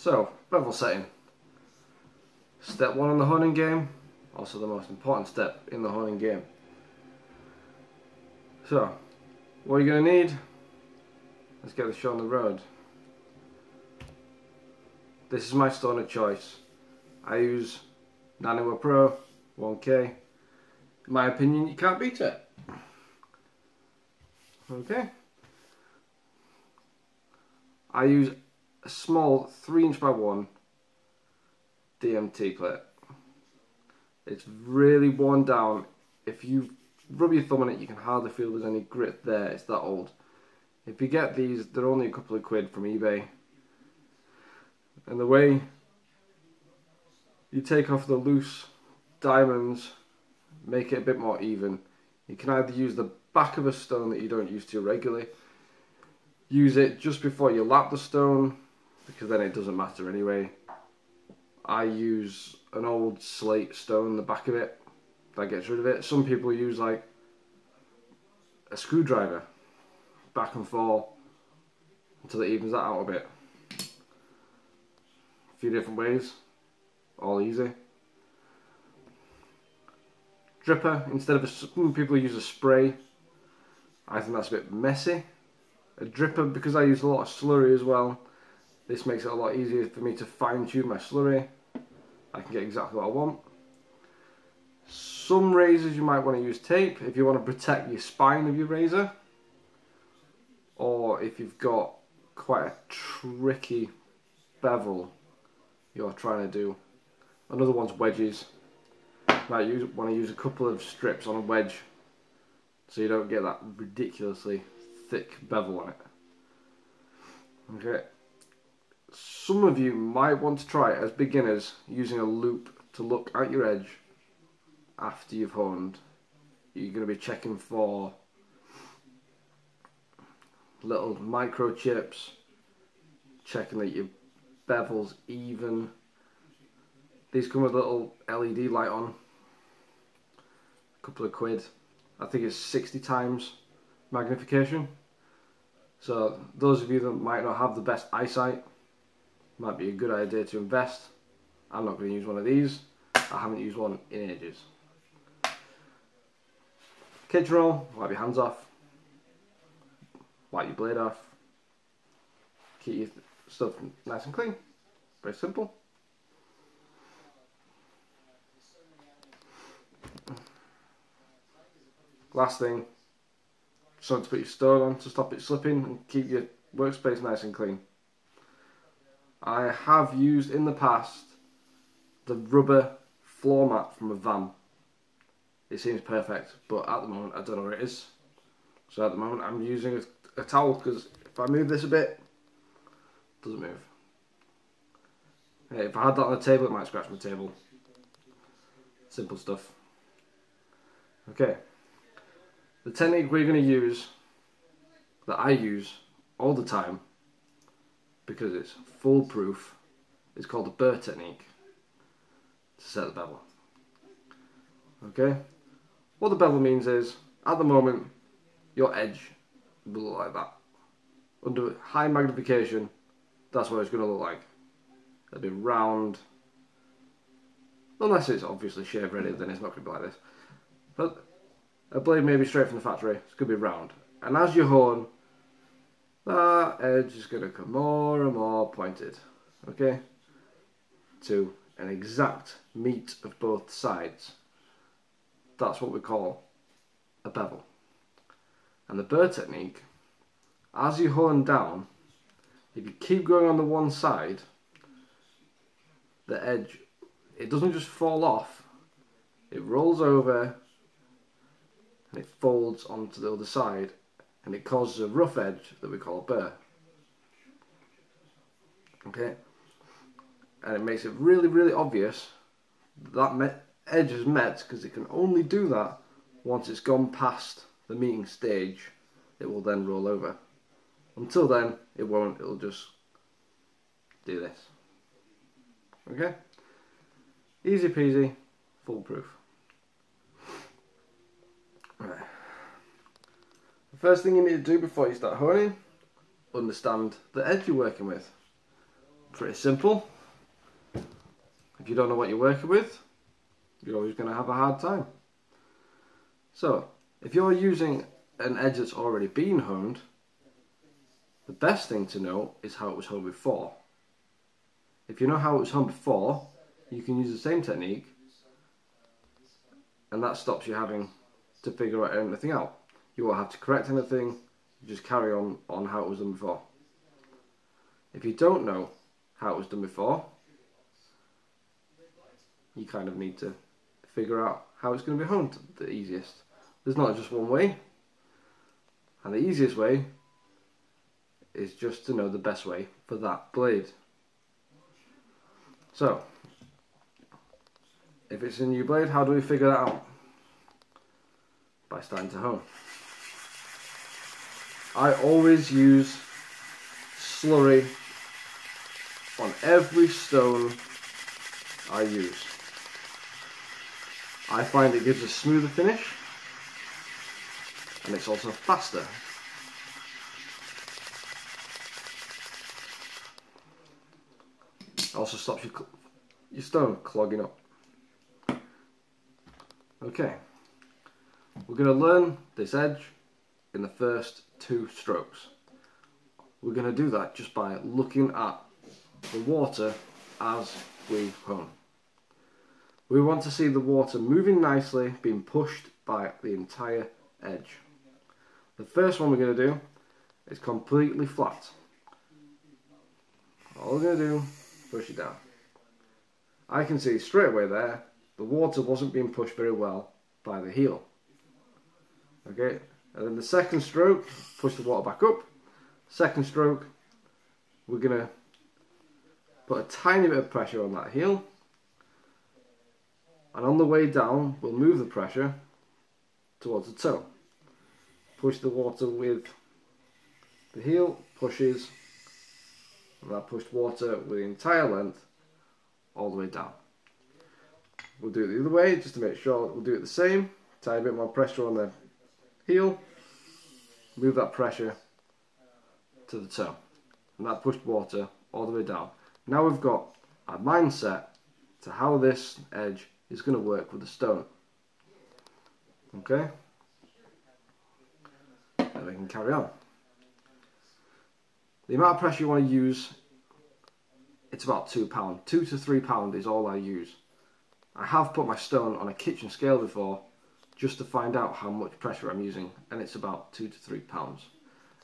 So, bevel setting. Step 1 in the honing game, also the most important step in the honing game. So, what are you going to need? Let's get the show on the road. This is my stone of choice. I use Nano Pro 1K. In my opinion, you can't beat it. Okay. I use a small 3" by 1 DMT plate. It's really worn down. If you rub your thumb on it, you can hardly feel there's any grit there. It's that old. If you get these, they're only a couple of quid from eBay. And the way you take off the loose diamonds, make it a bit more even. You can either use the back of a stone that you don't use too regularly, use it just before you lap the stone, because then it doesn't matter anyway. I use an old slate stone, the back of it, that gets rid of it. Some people use like a screwdriver, back and forth, until it evens that out a bit. A few different ways, all easy. Dripper, instead of some people use a spray. I think that's a bit messy. A dripper, because I use a lot of slurry as well, this makes it a lot easier for me to fine tune my slurry. I can get exactly what I want. Some razors you might want to use tape if you want to protect your spine of your razor, or if you've got quite a tricky bevel you're trying to do. Another one's wedges. You might want to use a couple of strips on a wedge so you don't get that ridiculously thick bevel on it. Okay. Some of you might want to try it as beginners using a loop to look at your edge after you've honed. You're going to be checking for little microchips, checking that your bevel's even. These come with a little LED light on, a couple of quid. I think it's 60 times magnification. So those of you that might not have the best eyesight, might be a good idea to invest. I'm not going to use one of these. I haven't used one in ages. Kitchen roll, wipe your hands off, wipe your blade off, keep your stuff nice and clean. Very simple. Last thing, something to put your stone on to stop it slipping and keep your workspace nice and clean. I have used in the past the rubber floor mat from a van. It seems perfect, but at the moment I don't know where it is. So at the moment I'm using a towel, because if I move this a bit, it doesn't move. If I had that on the table, it might scratch my table. Simple stuff. Okay. The technique we're going to use, that I use all the time, because it's foolproof, is called the burr technique to set the bevel. Okay? What the bevel means is, at the moment, your edge will look like that. Under high magnification, that's what it's going to look like. It'll be round. Unless it's obviously shave ready, then it's not going to be like this. But a blade may be straight from the factory, it's going to be round. And as you hone, that edge is going to come more and more pointed, okay, to an exact meet of both sides. That's what we call a bevel. And the burr technique, as you hone down, if you keep going on the one side, the edge, it doesn't just fall off, it rolls over and it folds onto the other side, and it causes a rough edge that we call a burr. Okay? And it makes it really, really obvious that edge is met, because it can only do that once it's gone past the meeting stage. It will then roll over. Until then, it won't, it'll just do this. Okay? Easy peasy, foolproof. Right. The first thing you need to do before you start honing, understand the edge you're working with. Pretty simple. If you don't know what you're working with, you're always going to have a hard time. So, if you're using an edge that's already been honed, the best thing to know is how it was honed before. If you know how it was honed before, you can use the same technique, and that stops you having to figure out anything out. You won't have to correct anything, you just carry on how it was done before. If you don't know how it was done before, you kind of need to figure out how it's going to be honed the easiest. There's not just one way, and the easiest way is just to know the best way for that blade. So, if it's a new blade, how do we figure that out? By starting to hone. I always use slurry on every stone I use. I find it gives a smoother finish, and it's also faster. It also stops your stone clogging up. Okay, we're going to learn this edge in the first 2 strokes. We're going to do that just by looking at the water as we hone. We want to see the water moving nicely, being pushed by the entire edge. The first one we're going to do is completely flat. All we're going to do, push it down. I can see straight away there, the water wasn't being pushed very well by the heel. Okay, and then the second stroke, push the water back up. Second stroke, we're going to put a tiny bit of pressure on that heel. And on the way down, we'll move the pressure towards the toe. Push the water with the heel, pushes, and that pushed water with the entire length all the way down. We'll do it the other way just to make sure we'll do it the same. Tie a bit more pressure on the heel, move that pressure to the toe, and that pushed water all the way down. Now we've got a mindset to how this edge is going to work with the stone. Okay? And we can carry on. The amount of pressure you want to use, it's about £2. 2 to 3 pound is all I use. I have put my stone on a kitchen scale before just to find out how much pressure I'm using, and it's about 2 to 3 pounds.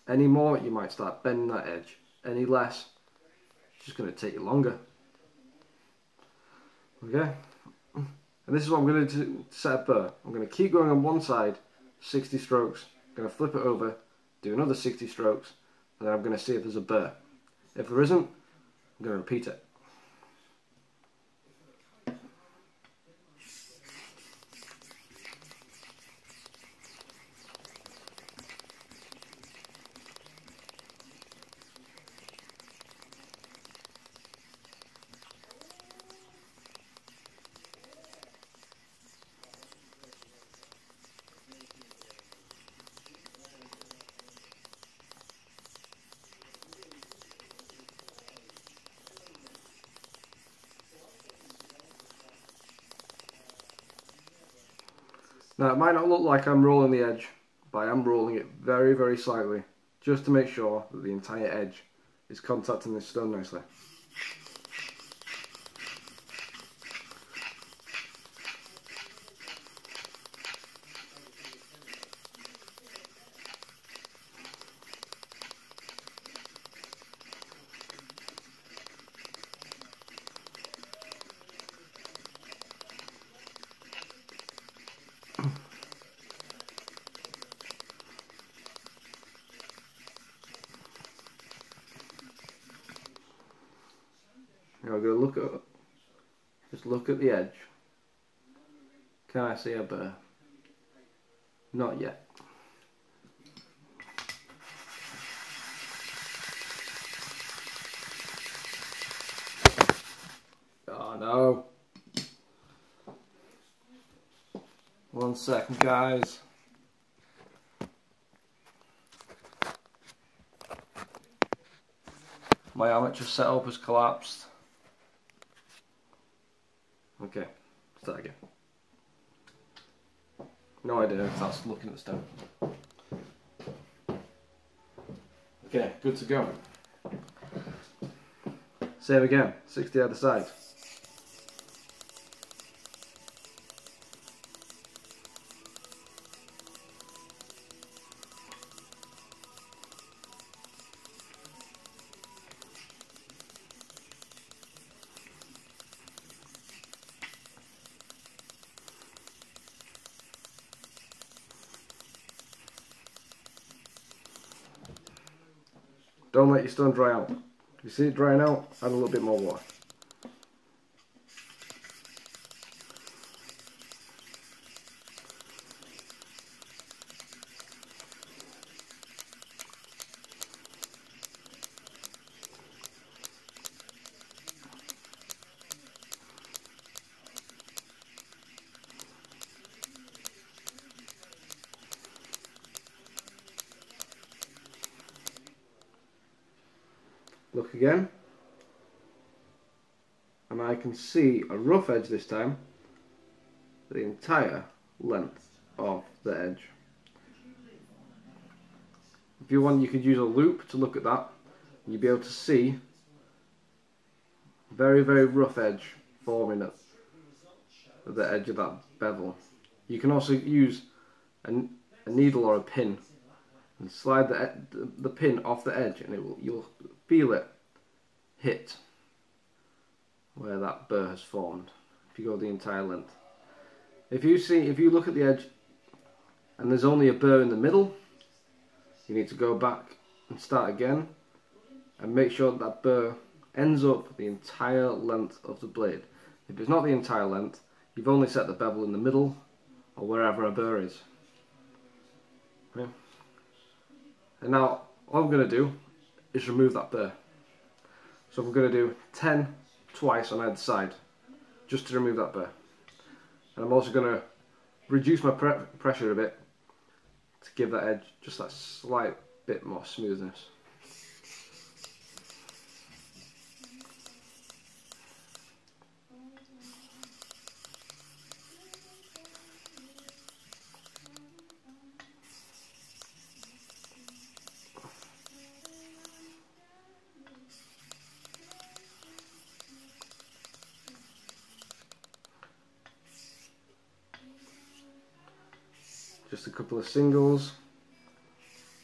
Any more, you might start bending that edge. Any less, it's just going to take you longer. Okay? And this is what I'm going to do to set a burr. I'm going to keep going on one side, 60 strokes, I'm going to flip it over, do another 60 strokes, and then I'm going to see if there's a burr. If there isn't, I'm going to repeat it. Now it might not look like I'm rolling the edge, but I am rolling it very, very slightly, just to make sure that the entire edge is contacting this stone nicely. Now I'm going to just look at the edge. Can I see a burr? Not yet. Oh no. 1 second, guys. My amateur setup has collapsed. Okay, start again. No idea if that's looking at the stem. Okay, good to go. Same again, 60 either side. Don't let your stone dry out. If you see it drying out, add a little bit more water. Look again, and I can see a rough edge this time, the entire length of the edge. If you want, you could use a loop to look at that, and you'll be able to see very, very rough edge forming at the edge of that bevel. You can also use a needle or a pin and slide the pin off the edge, and you'll feel it hit where that burr has formed if you go the entire length. If you look at the edge and there's only a burr in the middle, you need to go back and start again and make sure that burr ends up the entire length of the blade. If it's not the entire length, you've only set the bevel in the middle or wherever a burr is. Okay. And now all I'm going to do is remove that burr. So I'm going to do 10 twice on either side just to remove that burr. And I'm also going to reduce my pressure a bit to give that edge just that slight bit more smoothness. Just a couple of singles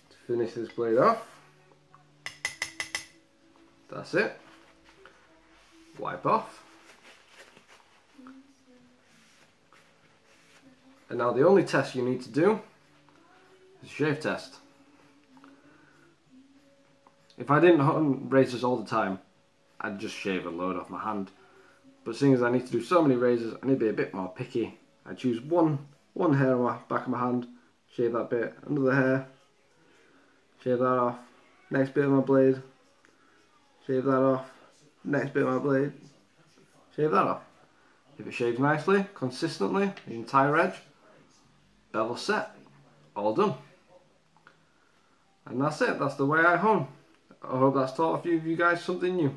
to finish this blade off. That's it. Wipe off. And now the only test you need to do is a shave test. If I didn't hunt razors all the time, I'd just shave a load off my hand. But seeing as I need to do so many razors, I need to be a bit more picky. I choose one hair on the back of my hand, shave that bit, another hair, shave that off, next bit of my blade, shave that off, next bit of my blade, shave that off. If it shaves nicely, consistently, the entire edge, bevel set, all done. And that's it, that's the way I hone. I hope that's taught a few of you guys something new.